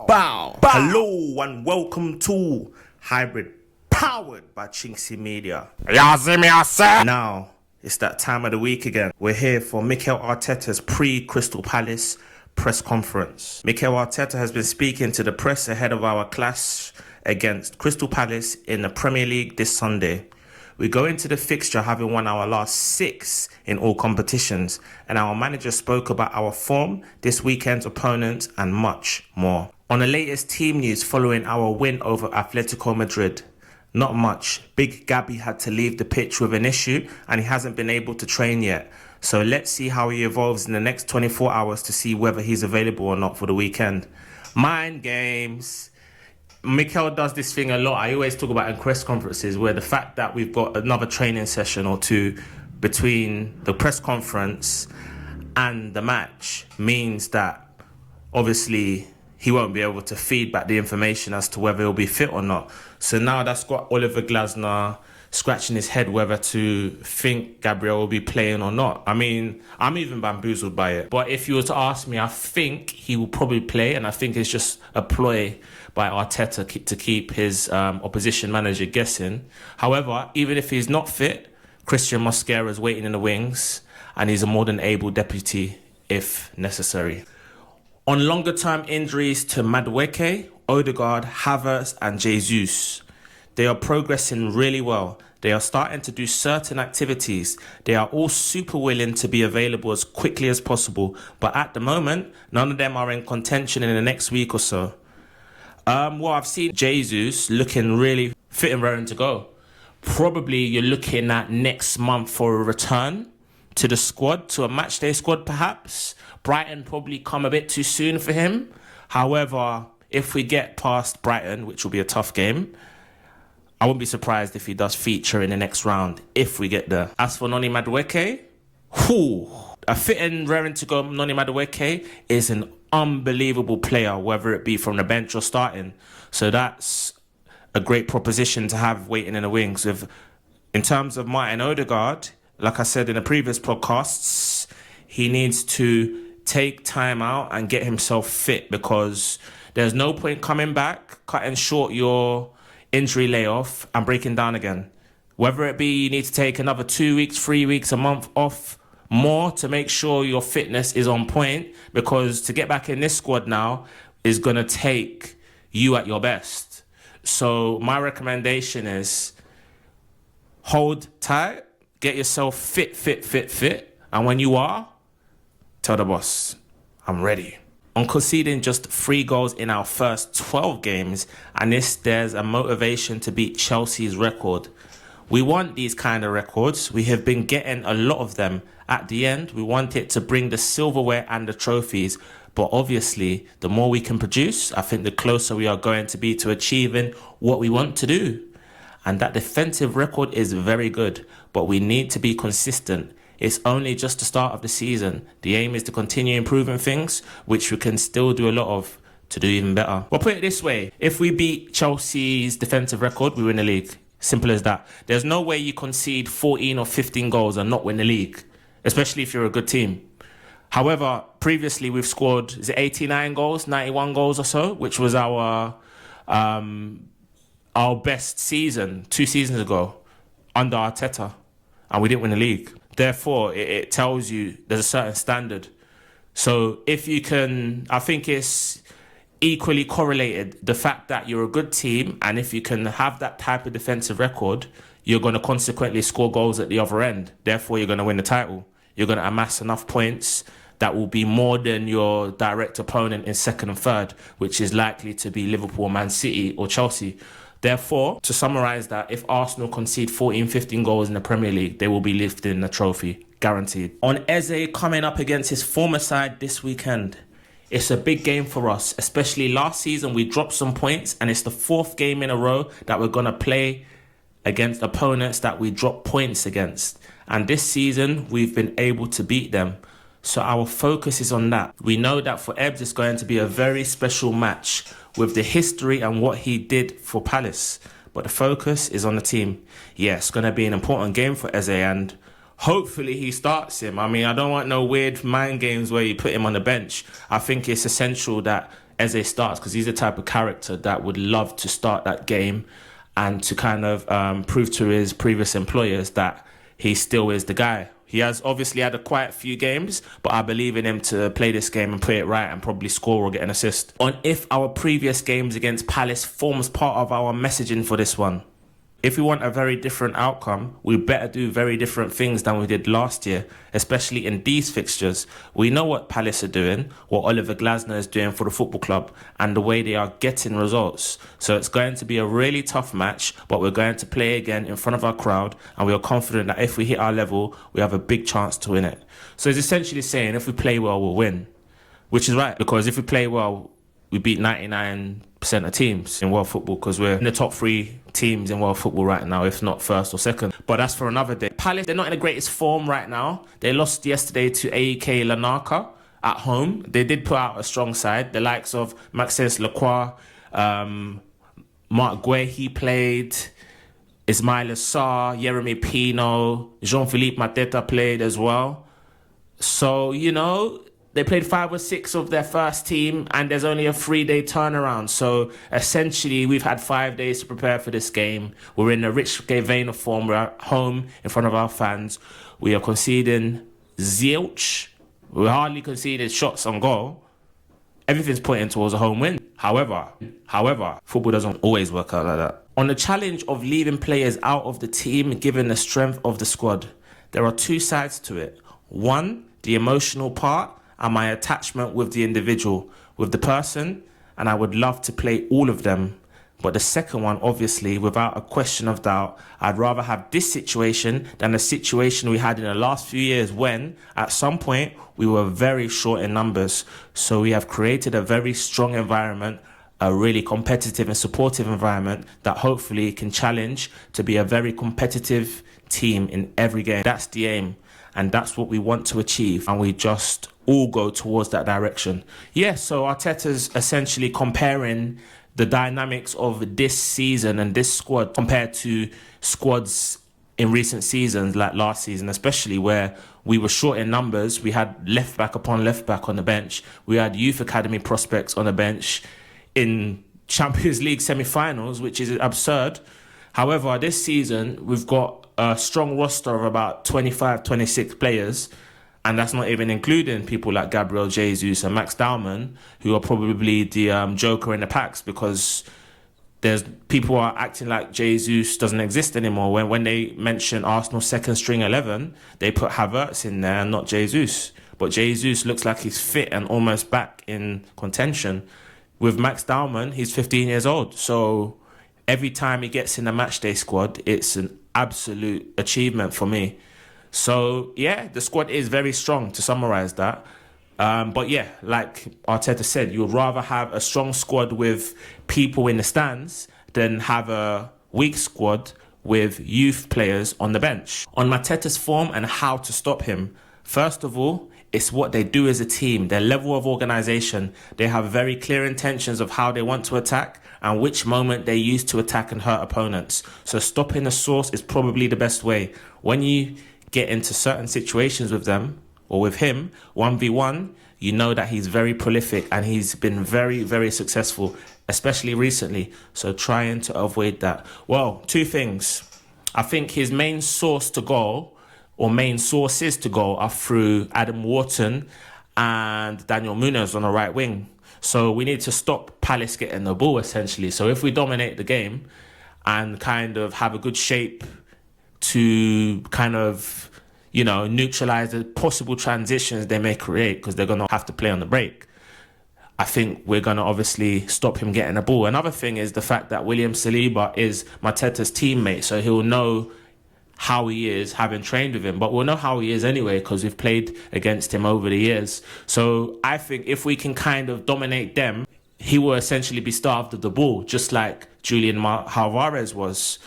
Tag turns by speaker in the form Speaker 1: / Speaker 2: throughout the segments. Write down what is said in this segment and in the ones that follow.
Speaker 1: Bow. Hello and welcome to Hybrid, powered by chinkseyMEDIA. Now, it's that time of the week again. We're here for Mikel Arteta's pre-Crystal Palace press conference. Mikel Arteta has been speaking to the press ahead of our clash against Crystal Palace in the Premier League this Sunday. We go into the fixture having won our last 6 in all competitions, and our manager spoke about our form, this weekend's opponents, and much more. On the latest team news following our win over Atletico Madrid, not much. Big Gabby had to leave the pitch with an issue, and he hasn't been able to train yet. So let's see how he evolves in the next 24 hours to see whether he's available or not for the weekend. Mind games. Mikel does this thing a lot. I always talk about in press conferences where the fact that we've got another training session or two between the press conference and the match means that obviously he won't be able to feed back the information as to whether he'll be fit or not. So now that's got Oliver Glasner scratching his head whether to think Gabriel will be playing or not. I mean, I'm even bamboozled by it. But if you were to ask me, I think he will probably play, and I think it's just a ploy by Arteta to keep his opposition manager guessing. However, even if he's not fit, Christian Mosquera is waiting in the wings, and he's a more than able deputy if necessary. On longer term injuries to Madueke, Odegaard, Havertz and Jesus, they are progressing really well. They are starting to do certain activities. They are all super willing to be available as quickly as possible. But at the moment, none of them are in contention in the next week or so. Well, I've seen Jesus looking really fit and raring to go. Probably you're looking at next month for a return to the squad, to a matchday squad perhaps. Brighton probably come a bit too soon for him. However, if we get past Brighton, which will be a tough game, I wouldn't be surprised if he does feature in the next round if we get there. As for Noni Madueke, a fit and raring to go Noni Madueke is an unbelievable player, whether it be from the bench or starting. So that's a great proposition to have waiting in the wings. In terms of Martin Odegaard, like I said in the previous podcasts, he needs to take time out and get himself fit, because there's no point coming back, cutting short your injury layoff and breaking down again. Whether it be you need to take another 2 weeks, 3 weeks, a month off more to make sure your fitness is on point, because to get back in this squad now is going to take you at your best. So my recommendation is hold tight, get yourself fit. And when you are, tell the boss, I'm ready. On conceding just 3 goals in our first 12 games, and there's a motivation to beat Chelsea's record. We want these kind of records. We have been getting a lot of them. At the end, we want it to bring the silverware and the trophies. But obviously, the more we can produce, I think the closer we are going to be to achieving what we want to do. And that defensive record is very good, but we need to be consistent. It's only just the start of the season. The aim is to continue improving things, which we can still do a lot of, to do even better. Well, put it this way. If we beat Chelsea's defensive record, we win the league. Simple as that. There's no way you concede 14 or 15 goals and not win the league, especially if you're a good team. However, previously we've scored, 89 goals, 91 goals or so, which was our best season 2 seasons ago under Arteta, and we didn't win the league. Therefore, it tells you there's a certain standard. So if you can, I think it's equally correlated, the fact that you're a good team, and if you can have that type of defensive record, you're going to consequently score goals at the other end. Therefore, you're going to win the title. You're going to amass enough points that will be more than your direct opponent in second and third, which is likely to be Liverpool, Man City or Chelsea. Therefore, to summarise that, if Arsenal concede 14, 15 goals in the Premier League, they will be lifting the trophy, guaranteed. On Eze coming up against his former side this weekend, it's a big game for us, especially last season we dropped some points, and it's the 4th game in a row that we're going to play against opponents that we drop points against. And this season, we've been able to beat them. So our focus is on that. We know that for Ebs, it's going to be a very special match with the history and what he did for Palace. But the focus is on the team. Yeah, it's going to be an important game for Eze, and hopefully he starts him. I mean, I don't want no weird mind games where you put him on the bench. I think it's essential that Eze starts, because he's the type of character that would love to start that game and to kind of prove to his previous employers that he still is the guy. He has obviously had quite a few games, but I believe in him to play this game and play it right and probably score or get an assist. On if our previous games against Palace forms part of our messaging for this one. If we want a very different outcome, we better do very different things than we did last year, especially in these fixtures. We know what Palace are doing, what Oliver Glasner is doing for the football club, and the way they are getting results. So it's going to be a really tough match, but we're going to play again in front of our crowd, and we are confident that if we hit our level, we have a big chance to win it. So it's essentially saying if we play well, we'll win, which is right, because if we play well, we beat 99% of teams in world football, because we're in the top 3 teams in world football right now, if not first or second. But that's for another day. Palace, they're not in the greatest form right now. They lost yesterday to AEK Larnaca at home. They did put out a strong side. The likes of Maxence Lacroix, Madueke, he played, Ismail Assar, Yeremy Pino, Jean-Philippe Mateta played as well. So, you know, they played 5 or 6 of their first team, and there's only a 3-day turnaround. So essentially, we've had 5 days to prepare for this game. We're in a rich vein of form. We're at home in front of our fans. We are conceding zilch. We hardly conceded shots on goal. Everything's pointing towards a home win. However, football doesn't always work out like that. On the challenge of leaving players out of the team, given the strength of the squad, there are 2 sides to it. One, the emotional part, and my attachment with the individual, with the person, and I would love to play all of them. But the second one, obviously, without a question of doubt, I'd rather have this situation than the situation we had in the last few years when, at some point, we were very short in numbers. So we have created a very strong environment, a really competitive and supportive environment that hopefully can challenge to be a very competitive team in every game. That's the aim, and that's what we want to achieve, and we just all go towards that direction. Yeah, so Arteta's essentially comparing the dynamics of this season and this squad compared to squads in recent seasons, like last season, especially where we were short in numbers. We had left back upon left back on the bench. We had youth academy prospects on the bench in Champions League semi-finals, which is absurd. However, this season, we've got a strong roster of about 25, 26 players, and that's not even including people like Gabriel Jesus and Max Dowman, who are probably the joker in the packs, because there's people who are acting like Jesus doesn't exist anymore. When they mention Arsenal's second string 11, they put Havertz in there and not Jesus. But Jesus looks like he's fit and almost back in contention. With Max Dowman, he's 15 years old. So every time he gets in the matchday squad, it's an absolute achievement for me. So, yeah, the squad is very strong, to summarise that. But, yeah, like Arteta said, you'd rather have a strong squad with people in the stands than have a weak squad with youth players on the bench. On Mateta's form and how to stop him, first of all, it's what they do as a team, their level of organisation. They have very clear intentions of how they want to attack and which moment they use to attack and hurt opponents. So stopping the source is probably the best way. When you get into certain situations with them or with him 1v1, you know that he's very prolific and he's been very, very successful, especially recently. So trying to avoid that. Well, 2 things. I think his main source to goal, or main sources to goal, are through Adam Wharton and Daniel Munoz on the right wing. So we need to stop Palace getting the ball, essentially. So if we dominate the game and kind of have a good shape to kind of, you know, neutralise the possible transitions they may create, because they're going to have to play on the break, I think we're going to obviously stop him getting the ball. Another thing is the fact that William Saliba is Mateta's teammate, so he'll know how he is, having trained with him. But we'll know how he is anyway, because we've played against him over the years. So I think if we can kind of dominate them, he will essentially be starved of the ball, just like Julian Alvarez was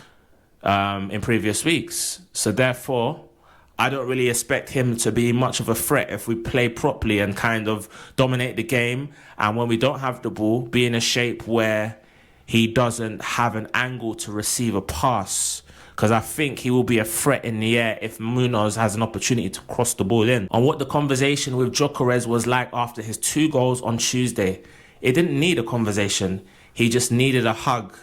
Speaker 1: in previous weeks. So therefore, I don't really expect him to be much of a threat if we play properly and kind of dominate the game. And when we don't have the ball, be in a shape where he doesn't have an angle to receive a pass. Because I think he will be a threat in the air if Munoz has an opportunity to cross the ball in. On what the conversation with Gyokeres was like after his 2 goals on Tuesday, It didn't need a conversation. He just needed a hug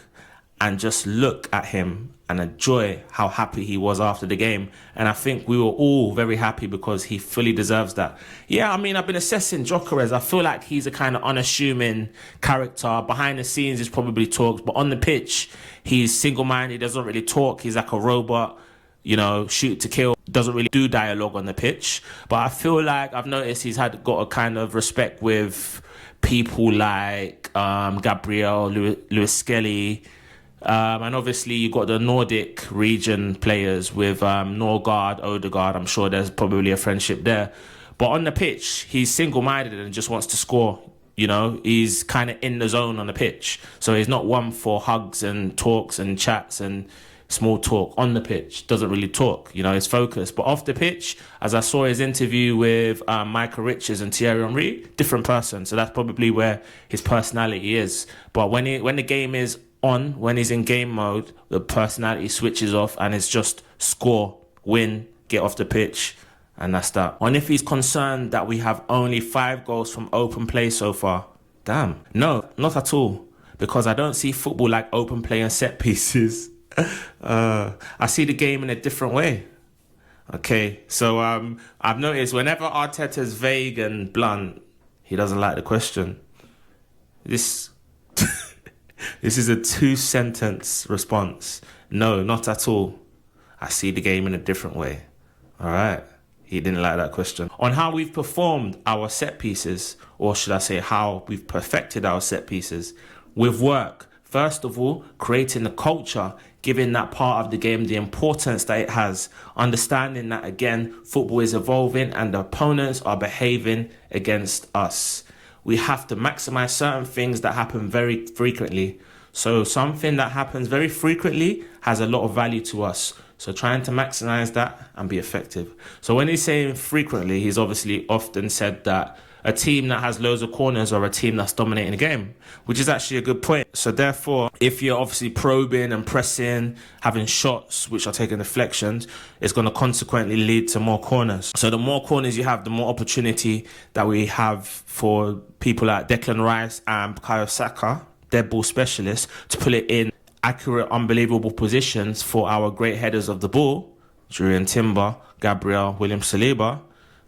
Speaker 1: and just look at him and enjoy how happy he was after the game. And I think we were all very happy because he fully deserves that. Yeah, I mean, I've been assessing Gyokeres. I feel like he's a kind of unassuming character. Behind the scenes, he probably talks, but on the pitch, he's single-minded, he doesn't really talk. He's like a robot, you know, shoot to kill. Doesn't really do dialogue on the pitch. But I feel like I've noticed he's got a kind of respect with people like Gabriel, Lewis Skelly, and obviously you got the Nordic region players with Norgard, Odegaard. I'm sure there's probably a friendship there. But on the pitch, he's single-minded and just wants to score. You know, he's kind of in the zone on the pitch. So he's not one for hugs and talks and chats and small talk. On the pitch, doesn't really talk. You know, he's focused. But off the pitch, as I saw his interview with Michael Richards and Thierry Henry, different person. So that's probably where his personality is. But when the game is on, when he's in game mode, the personality switches off and it's just score, win, get off the pitch, and that's that. And if he's concerned that we have only 5 goals from open play so far, damn, no, not at all, because I don't see football like open play and set pieces. I see the game in a different way. Okay, so I've noticed whenever Arteta's vague and blunt, he doesn't like the question. This is a 2-sentence response. No, not at all. I see the game in a different way. All right. He didn't like that question. On how we've performed our set pieces, or should I say how we've perfected our set pieces, with work. First of all, creating a culture, giving that part of the game the importance that it has, understanding that, again, football is evolving and the opponents are behaving against us. We have to maximize certain things that happen very frequently. So something that happens very frequently has a lot of value to us. So trying to maximize that and be effective. So when he's saying frequently, he's obviously often said that a team that has loads of corners or a team that's dominating the game, which is actually a good point. So therefore, if you're obviously probing and pressing, having shots which are taking deflections, it's going to consequently lead to more corners. So the more corners you have, the more opportunity that we have for people like Declan Rice and Bukayo Saka, dead ball specialists, to put it in accurate, unbelievable positions for our great headers of the ball, Julian Timber, Gabriel, William Saliba,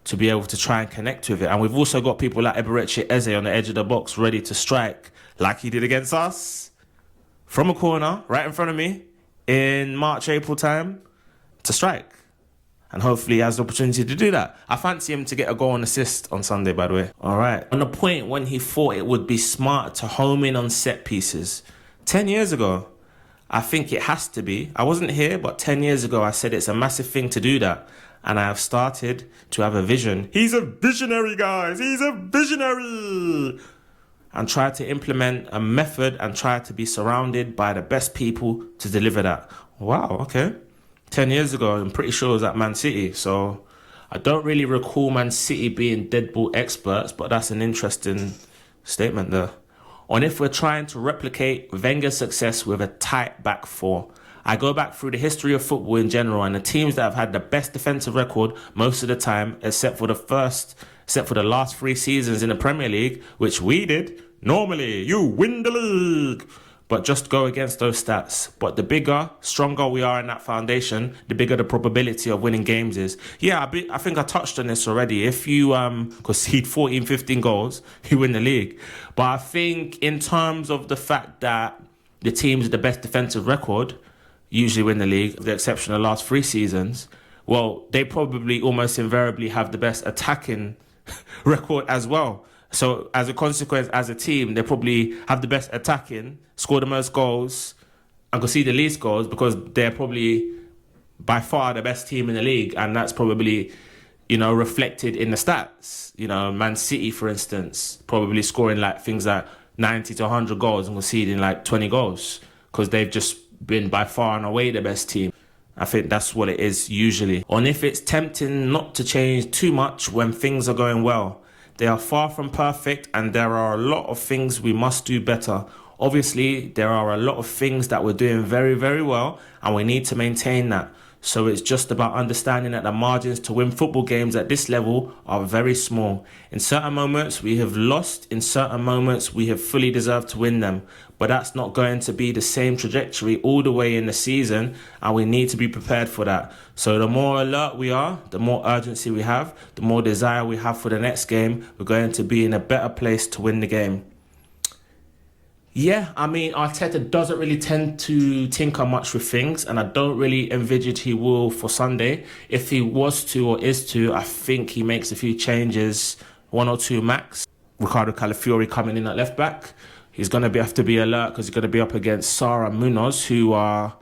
Speaker 1: to be able to try and connect with it. And we've also got people like Eberechi Eze on the edge of the box ready to strike, like he did against us, from a corner, right in front of me, in March, April time, to strike. And hopefully he has the opportunity to do that. I fancy him to get a goal and assist on Sunday, by the way. All right. On the point when he thought it would be smart to home in on set pieces, 10 years ago, I think it has to be. I wasn't here, but 10 years ago, I said it's a massive thing to do that. And I have started to have a vision. He's a visionary, guys. He's a visionary. And try to implement a method and try to be surrounded by the best people to deliver that. Wow, okay. 10 years ago, I'm pretty sure it was at Man City. So I don't really recall Man City being dead ball experts, but that's an interesting statement there. On if we're trying to replicate Wenger's success with a tight back four. I go back through the history of football in general, and the teams that have had the best defensive record most of the time, except for the last 3 seasons in the Premier League, which we did. Normally, you win the league. But just go against those stats. But the bigger, stronger we are in that foundation, the bigger the probability of winning games is. Yeah, I think I touched on this already. If you concede 14, 15 goals, you win the league. But I think in terms of the fact that the teams with the best defensive record usually win the league, with the exception of the last 3 seasons, well, they probably almost invariably have the best attacking record as well. So as a consequence, as a team, they probably have the best attacking, score the most goals, and concede the least goals because they're probably by far the best team in the league. And that's probably, reflected in the stats. Man City, for instance, probably scoring like things like 90 to 100 goals and conceding like 20 goals because they've just been by far and away the best team. I think that's what it is usually. And if it's tempting not to change too much when things are going well, they are far from perfect and there are a lot of things we must do better. Obviously, there are a lot of things that we're doing very, very well and we need to maintain that. So it's just about understanding that the margins to win football games at this level are very small. In certain moments, we have lost. In certain moments, we have fully deserved to win them. But that's not going to be the same trajectory all the way in the season, and we need to be prepared for that. So the more alert we are, the more urgency we have, the more desire we have for the next game, we're going to be in a better place to win the game. Yeah, I mean, Arteta doesn't really tend to tinker much with things, and I don't really envisage he will for Sunday. If he was to or is to, I think he makes a few changes, 1 or 2 max. Ricardo Calafiori coming in at left back. He's going to have to be alert because he's going to be up against Sara Munoz, who are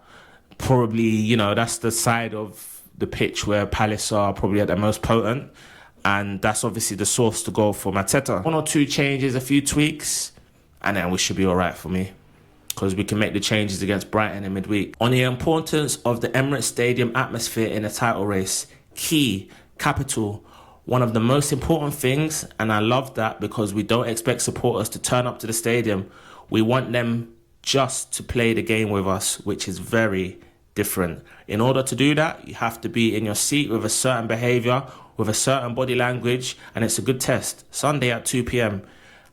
Speaker 1: probably, that's the side of the pitch where Palace are probably at their most potent. And that's obviously the source to go for Mateta. 1 or 2 changes, a few tweaks, and then we should be all right for me, because we can make the changes against Brighton in midweek. On the importance of the Emirates Stadium atmosphere in a title race, key, capital, one of the most important things, and I love that because we don't expect supporters to turn up to the stadium. We want them just to play the game with us, which is very different. In order to do that, you have to be in your seat with a certain behaviour, with a certain body language, and it's a good test. Sunday at 2 p.m,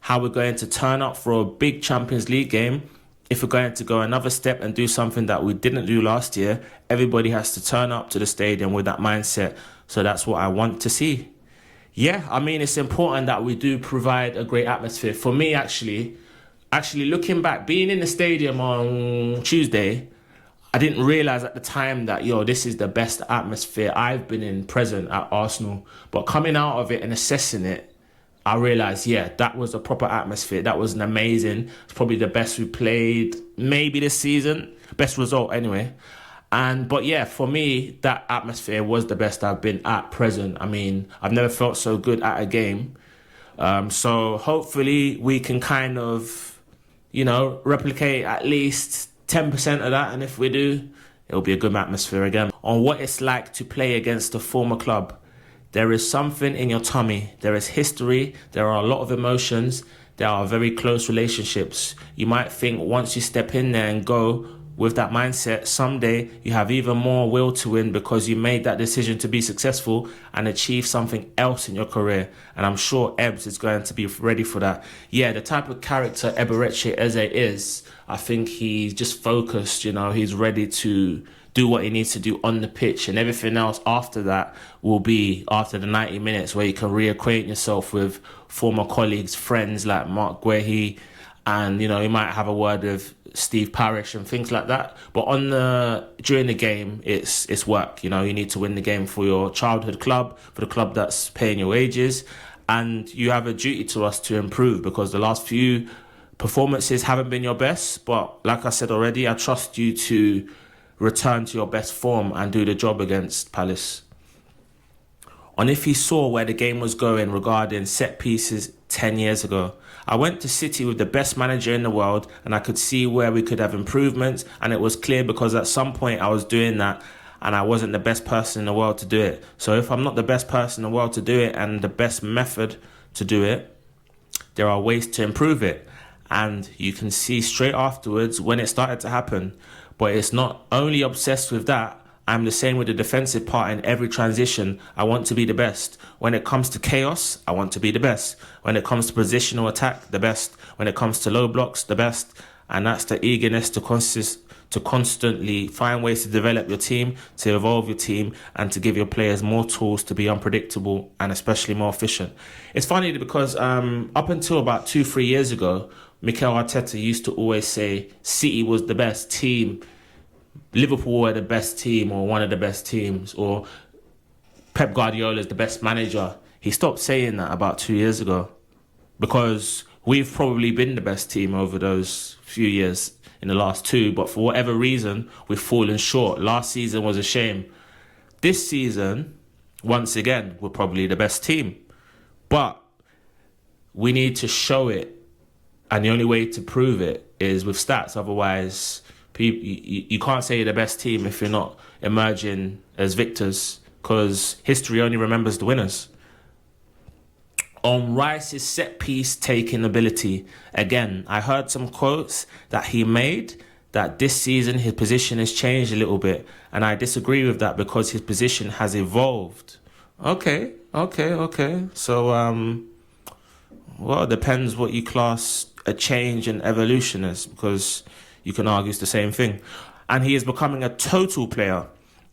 Speaker 1: how we're going to turn up for a big Champions League game. If we're going to go another step and do something that we didn't do last year, everybody has to turn up to the stadium with that mindset. So that's what I want to see. Yeah, I mean, it's important that we do provide a great atmosphere. For me, actually looking back, being in the stadium on Tuesday, I didn't realise at the time that, this is the best atmosphere I've been in present at Arsenal. But coming out of it and assessing it, I realised, that was a proper atmosphere. That was an amazing. It's probably the best we played maybe this season. Best result anyway. But for me, that atmosphere was the best I've been at present. I mean, I've never felt so good at a game. So hopefully we can kind of, replicate at least 10% of that. And if we do, it'll be a good atmosphere again. On what it's like to play against a former club. There is something in your tummy. There is history. There are a lot of emotions. There are very close relationships. You might think once you step in there and go with that mindset, someday you have even more will to win because you made that decision to be successful and achieve something else in your career. And I'm sure Ebbs is going to be ready for that. Yeah, the type of character Eberechi Eze is, I think he's just focused, he's ready to do what he needs to do on the pitch, and everything else after that will be after the 90 minutes where you can reacquaint yourself with former colleagues, friends like Mark Guehi, and you might have a word with Steve Parish and things like that. But during the game, it's work. You need to win the game for your childhood club, for the club that's paying your wages, and you have a duty to us to improve because the last few performances haven't been your best. But like I said already, I trust you to return to your best form and do the job against Palace. On if he saw where the game was going regarding set pieces 10 years ago. I went to City with the best manager in the world and I could see where we could have improvements, and it was clear because at some point I was doing that and I wasn't the best person in the world to do it. So if I'm not the best person in the world to do it and the best method to do it, there are ways to improve it. And you can see straight afterwards when it started to happen. But it's not only obsessed with that. I'm the same with the defensive part in every transition. I want to be the best. When it comes to chaos, I want to be the best. When it comes to positional attack, the best. When it comes to low blocks, the best. And that's the eagerness to constantly find ways to develop your team, to evolve your team, and to give your players more tools to be unpredictable and especially more efficient. It's funny because up until about 2-3 years ago, Mikel Arteta used to always say City was the best team, Liverpool were the best team or one of the best teams, or Pep Guardiola is the best manager. He stopped saying that about 2 years ago because we've probably been the best team over those few years in the last 2, but for whatever reason, we've fallen short. Last season was a shame. This season, once again, we're probably the best team. But we need to show it. And the only way to prove it is with stats. Otherwise, you can't say you're the best team if you're not emerging as victors, because history only remembers the winners. On Rice's set-piece taking ability, again, I heard some quotes that he made that this season his position has changed a little bit. And I disagree with that because his position has evolved. Okay. So, well, it depends what you class a change and evolution as, because you can argue it's the same thing. And he is becoming a total player.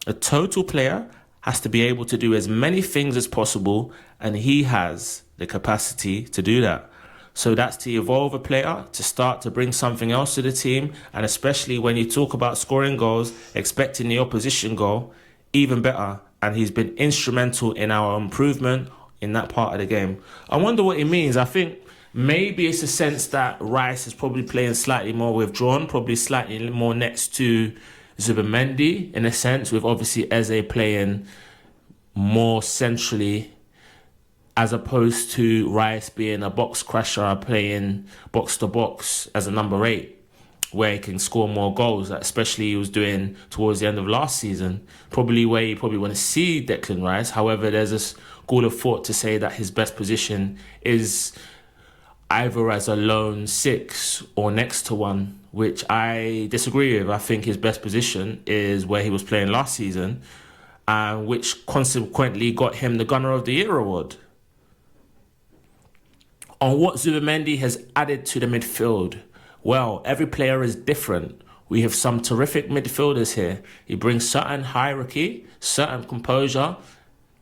Speaker 1: A total player has to be able to do as many things as possible, and he has the capacity to do that. So that's to evolve a player, to start to bring something else to the team, and especially when you talk about scoring goals, expecting the opposition goal, even better. And he's been instrumental in our improvement in that part of the game. I wonder what it means. I think maybe it's a sense that Rice is probably playing slightly more withdrawn, probably slightly more next to Zubimendi in a sense, with obviously Eze playing more centrally, as opposed to Rice being a box crusher, playing box to box as a number 8, where he can score more goals, especially he was doing towards the end of last season. Probably where you probably want to see Declan Rice. However, there's a school of thought to say that his best position is either as a lone 6 or next to one, which I disagree with. I think his best position is where he was playing last season, which consequently got him the Gunner of the Year award. On what Zubimendi has added to the midfield, well, every player is different. We have some terrific midfielders here. He brings certain hierarchy, certain composure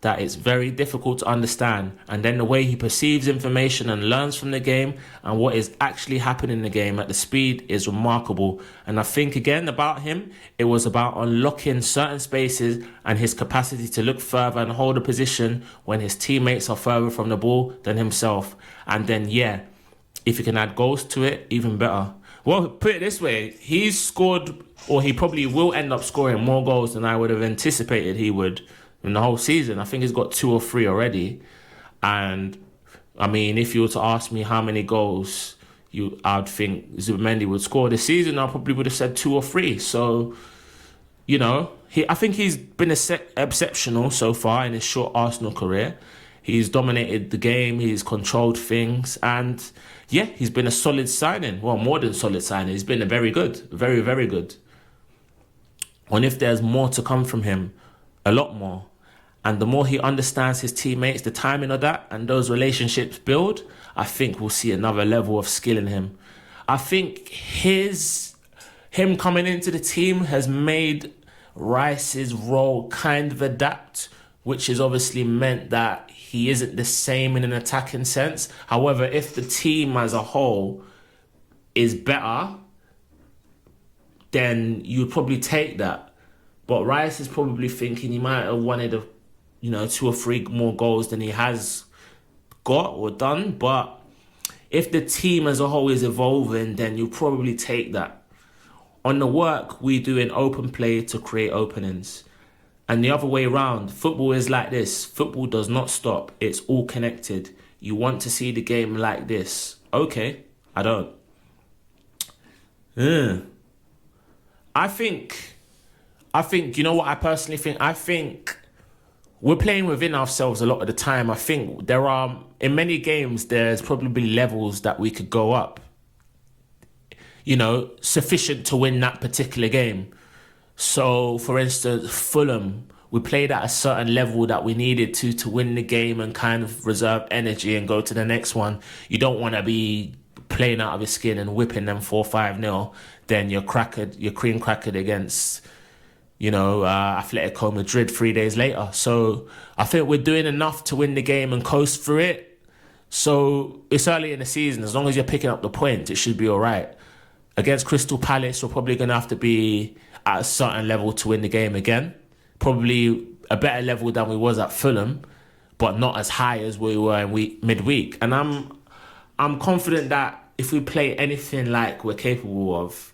Speaker 1: that it's very difficult to understand. And then the way he perceives information and learns from the game and what is actually happening in the game at the speed is remarkable. And I think again about him, it was about unlocking certain spaces and his capacity to look further and hold a position when his teammates are further from the ball than himself. And then, yeah, if you can add goals to it, even better. Well, put it this way, he's scored, or he probably will end up scoring more goals than I would have anticipated he would in the whole season. I think he's got 2 or 3 already. And, I mean, if you were to ask me how many goals I'd think Zubimendi would score this season, I probably would have said 2 or 3. So, you know, I think he's been exceptional so far in his short Arsenal career. He's dominated the game, he's controlled things, and yeah, he's been a solid signing. Well, more than solid signing. He's been a very good, very, very good. And if there's more to come from him, a lot more, and the more he understands his teammates, the timing of that, and those relationships build, I think we'll see another level of skill in him. I think him coming into the team has made Rice's role kind of adapt, which has obviously meant that he isn't the same in an attacking sense. However, if the team as a whole is better, then you'd probably take that. But Rice is probably thinking he might have wanted 2 or 3 more goals than he has got or done. But if the team as a whole is evolving, then you probably take that. On the work, we do in open play to create openings. And the other way around, football is like this. Football does not stop. It's all connected. You want to see the game like this. Okay, I don't. I think, you know what I personally think? I think we're playing within ourselves a lot of the time. I think in many games, there's probably levels that we could go up. Sufficient to win that particular game. So, for instance, Fulham, we played at a certain level that we needed to win the game and kind of reserve energy and go to the next one. You don't want to be playing out of your skin and whipping them 4-5-0. Then you're cream crackered against, Atletico Madrid 3 days later. So I think we're doing enough to win the game and coast through it. So it's early in the season. As long as you're picking up the points, it should be all right. Against Crystal Palace, we're probably going to have to be at a certain level to win the game again. Probably a better level than we was at Fulham, but not as high as we were in midweek. And I'm confident that if we play anything like we're capable of,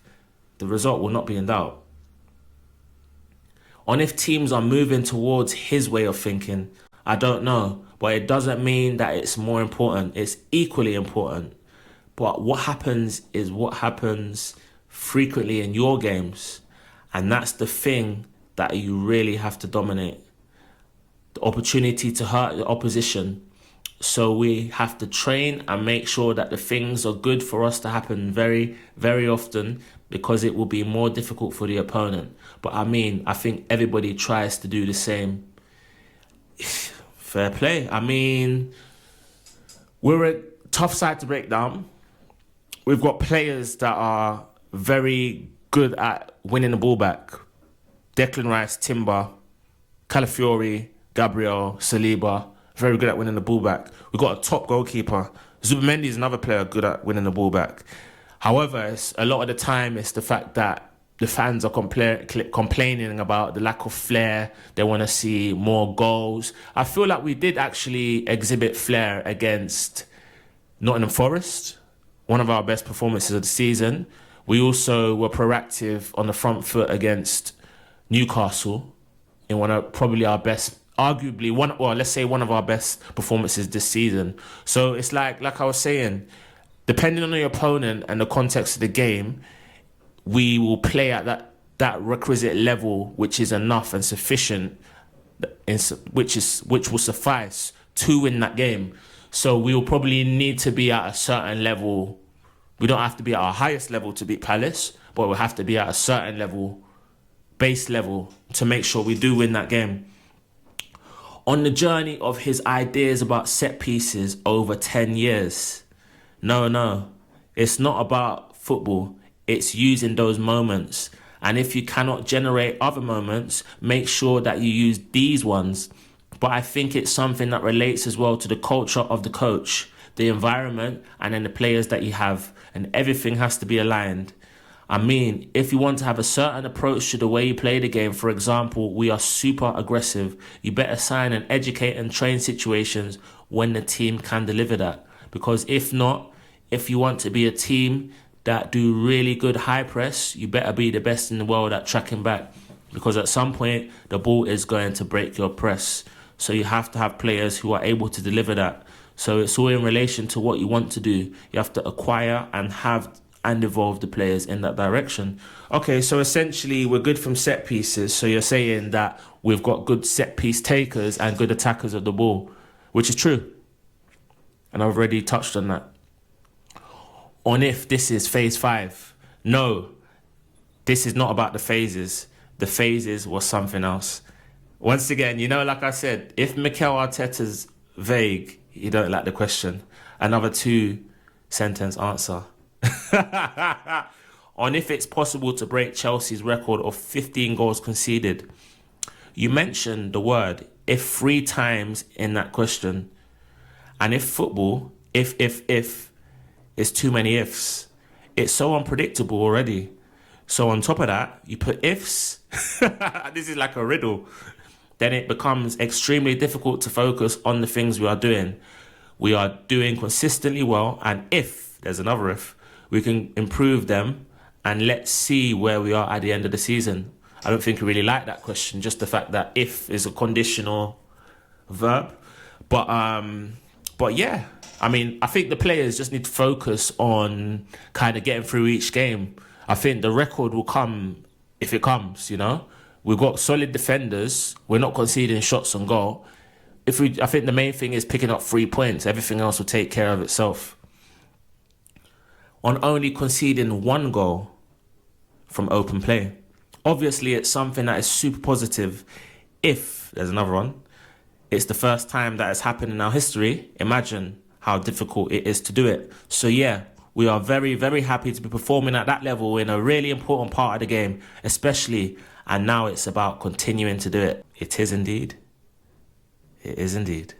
Speaker 1: the result will not be in doubt. On if teams are moving towards his way of thinking, I don't know. But it doesn't mean that it's more important. It's equally important. But what happens is what happens frequently in your games. And that's the thing that you really have to dominate. The opportunity to hurt the opposition. So we have to train and make sure that the things are good for us to happen very, very often. because it will be more difficult for the opponent. But I mean, I think everybody tries to do the same. Fair play. I mean, we're a tough side to break down. We've got players that are very good at winning the ball back. Declan Rice, Timber, Calafiori, Gabriel, Saliba, very good at winning the ball back. We've got a top goalkeeper. Zubimendi is another player good at winning the ball back. However, a lot of the time, it's the fact that the fans are complaining about the lack of flair. They want to see more goals. I feel like we did actually exhibit flair against Nottingham Forest, one of our best performances of the season. We also were proactive on the front foot against Newcastle in one of probably our best, arguably one of our best performances this season. So it's like I was saying, depending on the opponent and the context of the game, we will play at that requisite level, which is enough and sufficient, which will suffice to win that game. So we will probably need to be at a certain level. We don't have to be at our highest level to beat Palace, but we'll have to be at a certain level, base level, to make sure we do win that game. On the journey of his ideas about set pieces over 10 years, no, it's not about football. It's using those moments. And if you cannot generate other moments, make sure that you use these ones. But I think it's something that relates as well to the culture of the coach, the environment, and then the players that you have. And everything has to be aligned. I mean, if you want to have a certain approach to the way you play the game, for example, we are super aggressive. You better sign and educate and train situations when the team can deliver that. Because if not, if you want to be a team that do really good high press, you better be the best in the world at tracking back. Because at some point, the ball is going to break your press. So you have to have players who are able to deliver that. So it's all in relation to what you want to do. You have to acquire and have and evolve the players in that direction. Okay, so essentially we're good from set pieces. So you're saying that we've got good set piece takers and good attackers of the ball, which is true. And I've already touched on that. On if this is phase 5. No, this is not about the phases. The phases was something else. Once again, like I said, if Mikel Arteta's vague, you don't like the question. Another 2-sentence answer. On if it's possible to break Chelsea's record of 15 goals conceded. You mentioned the word if 3 times in that question. And if football, if, it's too many ifs. It's so unpredictable already. So on top of that, you put ifs. This is like a riddle. Then it becomes extremely difficult to focus on the things we are doing. We are doing consistently well. And if, there's another if, we can improve them. And let's see where we are at the end of the season. I don't think I really like that question. Just the fact that if is a conditional verb. But yeah. I mean, I think the players just need to focus on kind of getting through each game. I think the record will come if it comes, We've got solid defenders. We're not conceding shots on goal. I think the main thing is picking up 3 points. Everything else will take care of itself. On only conceding 1 goal from open play. Obviously, it's something that is super positive. If, there's another one, it's the first time that has happened in our history. Imagine how difficult it is to do it. So yeah, we are very, very happy to be performing at that level in a really important part of the game, especially, and now it's about continuing to do it. It is indeed. It is indeed.